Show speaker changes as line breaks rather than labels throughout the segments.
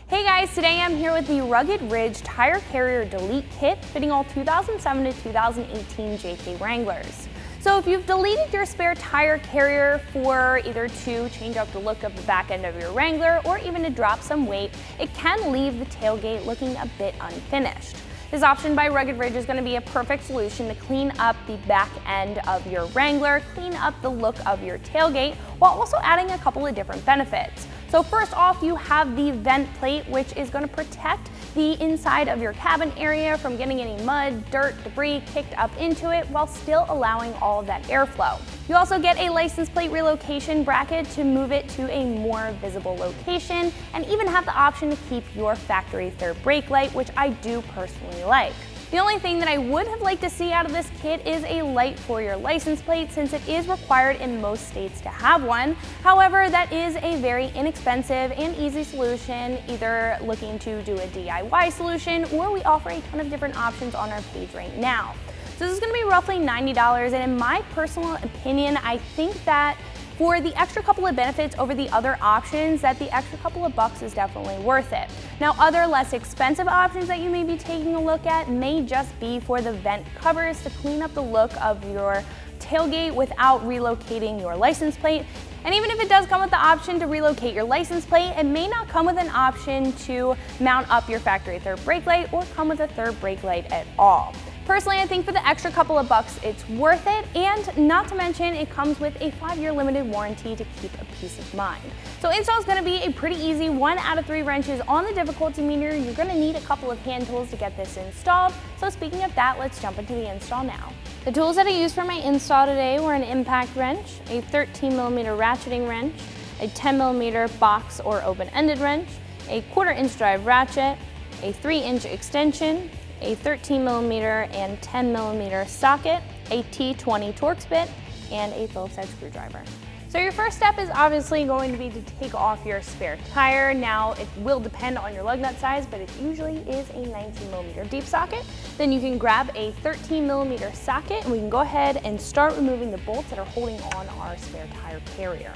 Hey guys, today I'm here with the Rugged Ridge Tire Carrier Delete Kit fitting all 2007 to 2018 Jeep Wranglers. So if you've deleted your spare tire carrier for either to change up the look of the back end of your Wrangler or even to drop some weight, it can leave the tailgate looking a bit unfinished. This option by Rugged Ridge is going to be a perfect solution to clean up the back end of your Wrangler, clean up the look of your tailgate, while also adding a couple of different benefits. So first off, you have the vent plate, which is going to protect the inside of your cabin area from getting any mud, dirt, debris kicked up into it while still allowing all of that airflow. You also get a license plate relocation bracket to move it to a more visible location, and even have the option to keep your factory third brake light, which I do personally like. The only thing that I would have liked to see out of this kit is a light for your license plate, since it is required in most states to have one. However, that is a very inexpensive and easy solution, either looking to do a DIY solution, or we offer a ton of different options on our page right now. So this is going to be roughly $90, and in my personal opinion, I think that for the extra couple of benefits over the other options, that the extra couple of bucks is definitely worth it. Now, other less expensive options that you may be taking a look at may just be for the vent covers to clean up the look of your tailgate without relocating your license plate. And even if it does come with the option to relocate your license plate, it may not come with an option to mount up your factory third brake light or come with a third brake light at all. Personally, I think for the extra couple of bucks, it's worth it, and not to mention, it comes with a 5-year limited warranty to keep a peace of mind. So install is going to be a pretty easy 1 out of 3 wrenches on the difficulty meter. You're going to need a couple of hand tools to get this installed. So speaking of that, let's jump into the install now. The tools that I used for my install today were an impact wrench, a 13mm ratcheting wrench, a 10mm box or open-ended wrench, a 1/4-inch drive ratchet, a 3-inch extension, a 13mm and 10mm socket, a T20 Torx bit, and a Phillips head screwdriver. So your first step is obviously going to be to take off your spare tire. Now, it will depend on your lug nut size, but it usually is a 19mm deep socket. Then you can grab a 13mm socket, and we can go ahead and start removing the bolts that are holding on our spare tire carrier.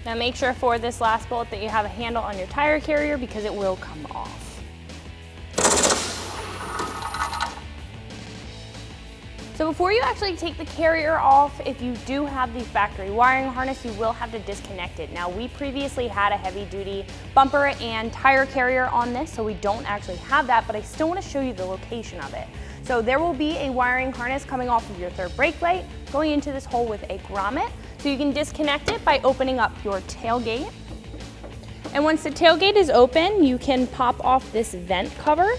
Now make sure for this last bolt that you have a handle on your tire carrier, because it will come off. So before you actually take the carrier off, if you do have the factory wiring harness, you will have to disconnect it. Now, we previously had a heavy duty bumper and tire carrier on this, so we don't actually have that, but I still want to show you the location of it. So there will be a wiring harness coming off of your third brake light, going into this hole with a grommet. So you can disconnect it by opening up your tailgate. And once the tailgate is open, you can pop off this vent cover.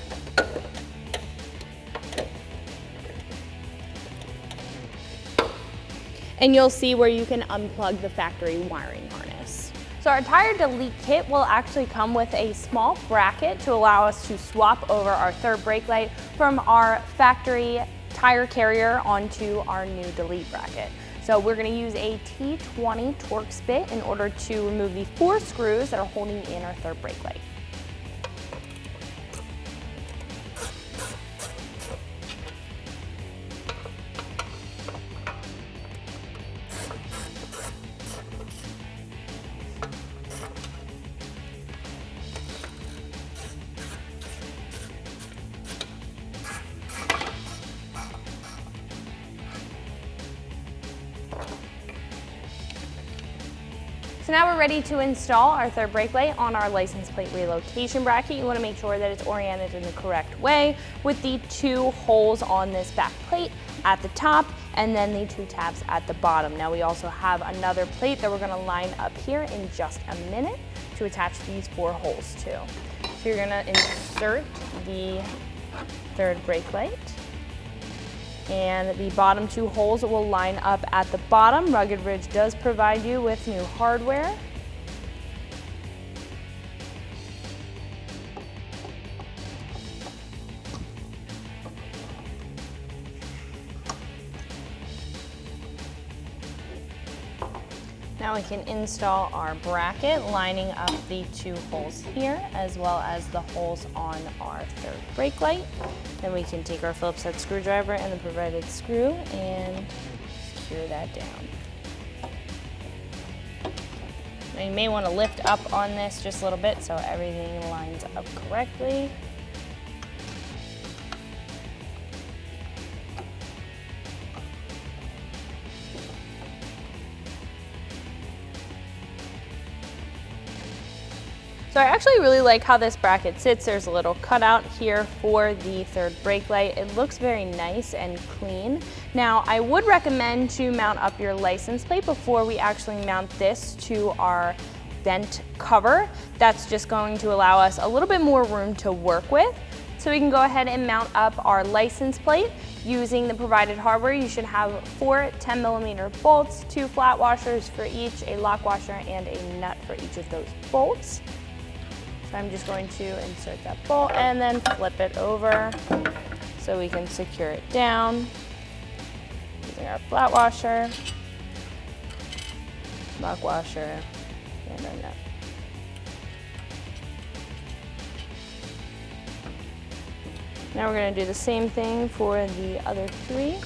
And you'll see where you can unplug the factory wiring harness. So our tire delete kit will actually come with a small bracket to allow us to swap over our third brake light from our factory tire carrier onto our new delete bracket. So we're going to use a T20 Torx bit in order to remove the 4 screws that are holding in our third brake light. So now we're ready to install our third brake light on our license plate relocation bracket. You want to make sure that it's oriented in the correct way, with the 2 holes on this back plate at the top and then the 2 tabs at the bottom. Now we also have another plate that we're going to line up here in just a minute to attach these 4 holes to. So you're going to insert the third brake light, and the bottom 2 holes will line up at the bottom. Rugged Ridge does provide you with new hardware. Now Now we can install our bracket, lining up the two holes here, as well as the holes on our third brake light. Then we can take our Phillips head screwdriver and the provided screw and secure that down. Now you may want to lift up on this just a little bit so everything lines up correctly. So I actually really like how this bracket sits. There's a little cutout here for the third brake light. It looks very nice and clean. Now I would recommend to mount up your license plate before we actually mount this to our vent cover. That's just going to allow us a little bit more room to work with. So we can go ahead and mount up our license plate using the provided hardware. You should have 4 10mm bolts, 2 flat washers for each, a lock washer, and a nut for each of those bolts. So I'm just going to insert that bolt and then flip it over so we can secure it down using our flat washer, lock washer, and our nut. Now we're going to do the same thing for the other 3.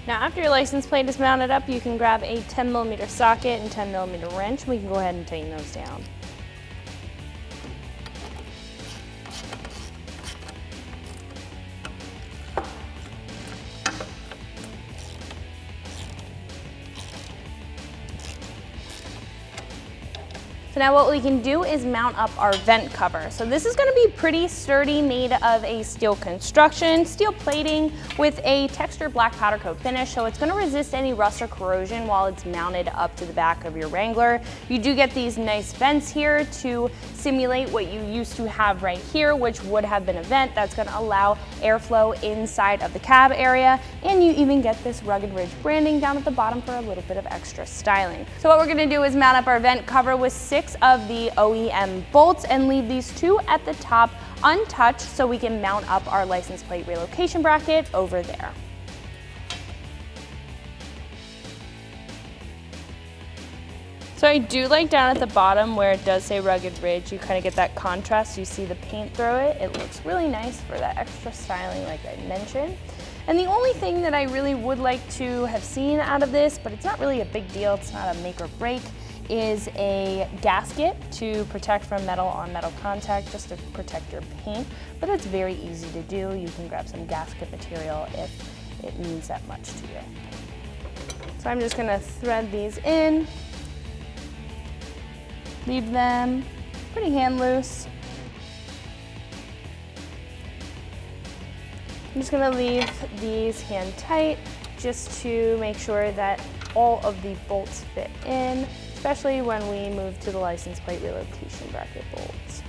Now after your license plate is mounted up, you can grab a 10mm socket and 10mm wrench. We can go ahead and tighten those down. So now what we can do is mount up our vent cover. So this is going to be pretty sturdy, made of a steel construction, steel plating with a textured black powder coat finish, so it's going to resist any rust or corrosion while it's mounted up to the back of your Wrangler. You do get these nice vents here to simulate what you used to have right here, which would have been a vent that's going to allow airflow inside of the cab area, and you even get this Rugged Ridge branding down at the bottom for a little bit of extra styling. So what we're going to do is mount up our vent cover with 6 of the OEM bolts and leave these 2 at the top untouched so we can mount up our license plate relocation bracket over there. So I do like down at the bottom where it does say Rugged Ridge, you kind of get that contrast. You see the paint through it. It looks really nice for that extra styling like I mentioned. And the only thing that I really would like to have seen out of this, but it's not really a big deal, it's not a make or break, is a gasket to protect from metal on metal contact, just to protect your paint. But it's very easy to do. You can grab some gasket material if it means that much to you. So I'm just gonna thread these in, leave them pretty hand loose. I'm just gonna leave these hand tight just to make sure that all of the bolts fit in, especially when we move to the license plate relocation bracket bolts.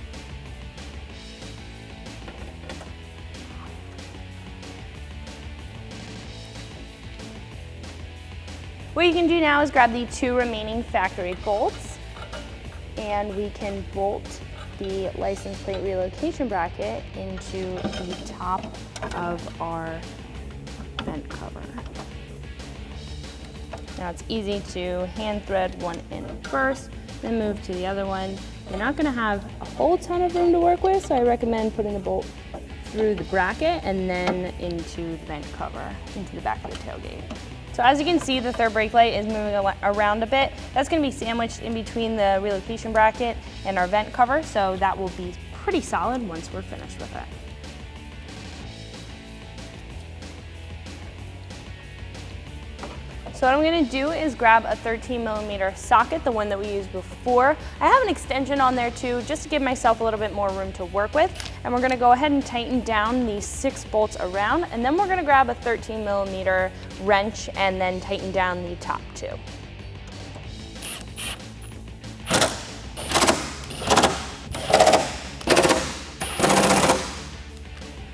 What you can do now is grab the 2 remaining factory bolts, and we can bolt the license plate relocation bracket into the top of our vent cover. Now it's easy to hand thread one in first, then move to the other one. You're not going to have a whole ton of room to work with, so I recommend putting the bolt through the bracket and then into the vent cover, into the back of the tailgate. So as you can see, the third brake light is moving around a bit. That's going to be sandwiched in between the relocation bracket and our vent cover, so that will be pretty solid once we're finished with it. So So what I'm gonna do is grab a 13mm socket, the one that we used before. I have an extension on there too, just to give myself a little bit more room to work with. And we're gonna go ahead and tighten down these 6 bolts around, and then we're gonna grab a 13mm wrench and then tighten down the top too.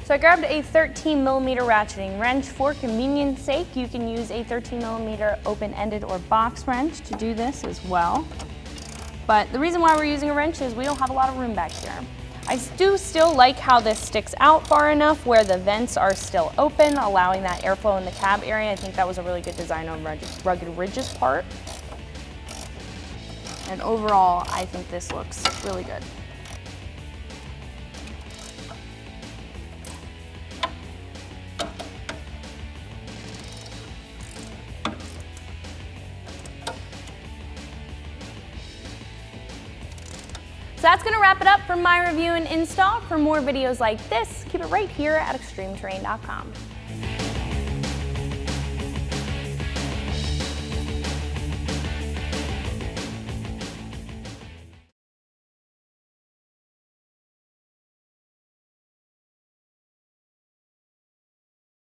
So I grabbed a 13mm ratcheting wrench. For convenience sake, you can use a 13mm open-ended or box wrench to do this as well. But the reason why we're using a wrench is we don't have a lot of room back here. I do still like how this sticks out far enough where the vents are still open, allowing that airflow in the cab area. I think that was a really good design on Rugged Ridge's part. And overall, I think this looks really good. So that's gonna wrap it up for my review and install. For more videos like this, keep it right here at ExtremeTerrain.com.